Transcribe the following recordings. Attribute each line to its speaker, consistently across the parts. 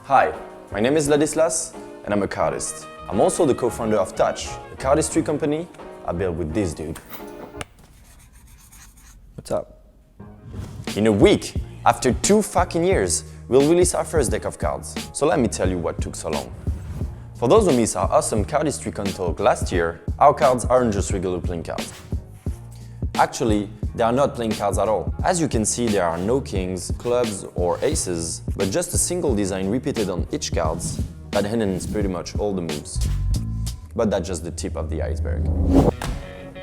Speaker 1: Hi, my name is Ladislas and I'm a cardist. I'm also the co-founder of Touch, a cardistry company I built with this dude. What's up? In a week, after 2 fucking years, we'll release our first deck of cards. So let me tell you what took so long. For those who missed our awesome Cardistry talk last year, our cards aren't just regular playing cards. Actually, they are not playing cards at all. As you can see, there are no kings, clubs or aces, but just a single design repeated on each card that enhances pretty much all the moves. But that's just the tip of the iceberg.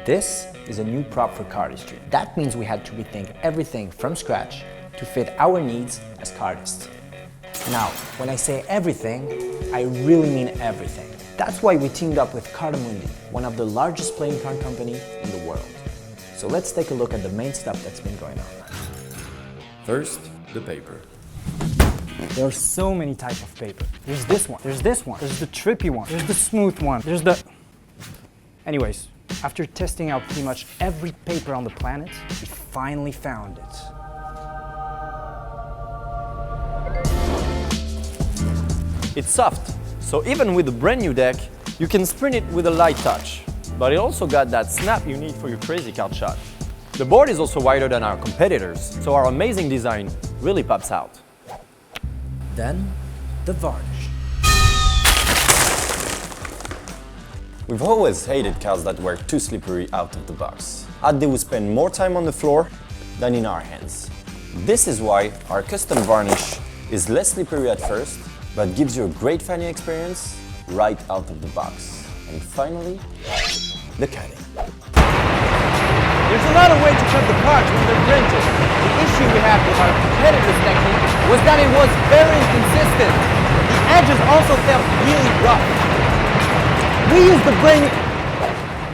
Speaker 2: This is a new prop for Cardistry. That means we had to rethink everything from scratch to fit our needs as cardists. Now, when I say everything, I really mean everything. That's why we teamed up with Cardamundi, one of the largest playing card companies in the world. So let's take a look at the main stuff that's been going on.
Speaker 1: First, the paper.
Speaker 2: There are so many types of paper. There's this one, there's the trippy one, there's the smooth one, there's the... Anyways, after testing out pretty much every paper on the planet, we finally found it.
Speaker 3: It's soft, so even with a brand new deck, you can sprint it with a light touch. But it also got that snap you need for your crazy card shot. The board is also wider than our competitors, so our amazing design really pops out.
Speaker 2: Then, the varnish.
Speaker 1: We've always hated cards that were too slippery out of the box, as they would spend more time on the floor than in our hands. This is why our custom varnish is less slippery at first, but gives you a great fanning experience right out of the box. And finally, the cutting.
Speaker 3: There's a lot of ways to cut the cards when they're printed. The issue we had with our competitor's technique was that it was very inconsistent. The edges also felt really rough.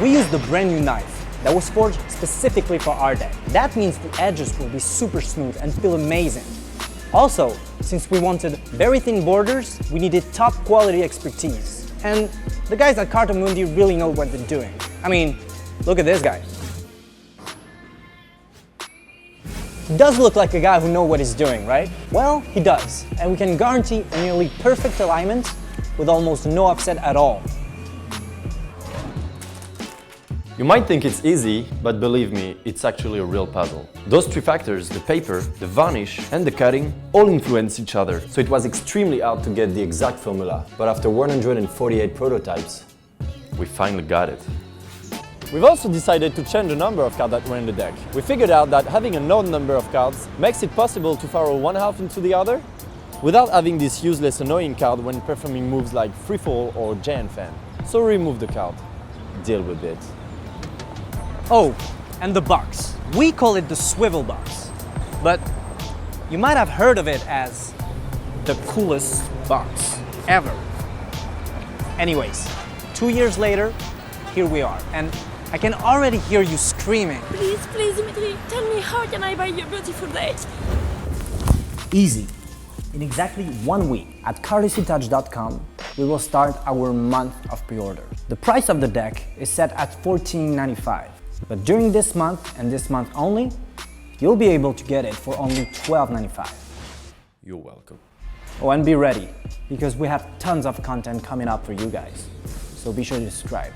Speaker 2: We used the brand new knife that was forged specifically for our deck. That means the edges will be super smooth and feel amazing. Also, since we wanted very thin borders, we needed top quality expertise. And the guys at Cardamundi really know what they're doing. I mean, look at this guy. He does look like a guy who knows what he's doing, right? Well, he does, and we can guarantee a nearly perfect alignment with almost no offset at all.
Speaker 1: You might think it's easy, but believe me, it's actually a real puzzle. Those 3 factors, the paper, the varnish, and the cutting, all influence each other. So it was extremely hard to get the exact formula. But after 148 prototypes, we finally got it.
Speaker 3: We've also decided to change the number of cards that were in the deck. We figured out that having an odd number of cards makes it possible to furrow one half into the other without having this useless annoying card when performing moves like free fall or giant fan. So remove the card. Deal with it.
Speaker 2: Oh, and the box. We call it the swivel box, but you might have heard of it as the coolest box ever. Anyways, 2 years later, here we are, and I can already hear you screaming.
Speaker 4: Please, please, Dimitri, tell me how can I buy your beautiful deck?
Speaker 2: Easy. In exactly 1 week, at cardistrytouch.com, we will start our month of pre-order. The price of the deck is set at $14.95. But during this month, and this month only, you'll be able to get it for only $12.95.
Speaker 1: You're welcome.
Speaker 2: Oh, and be ready, because we have tons of content coming up for you guys. So be sure to subscribe.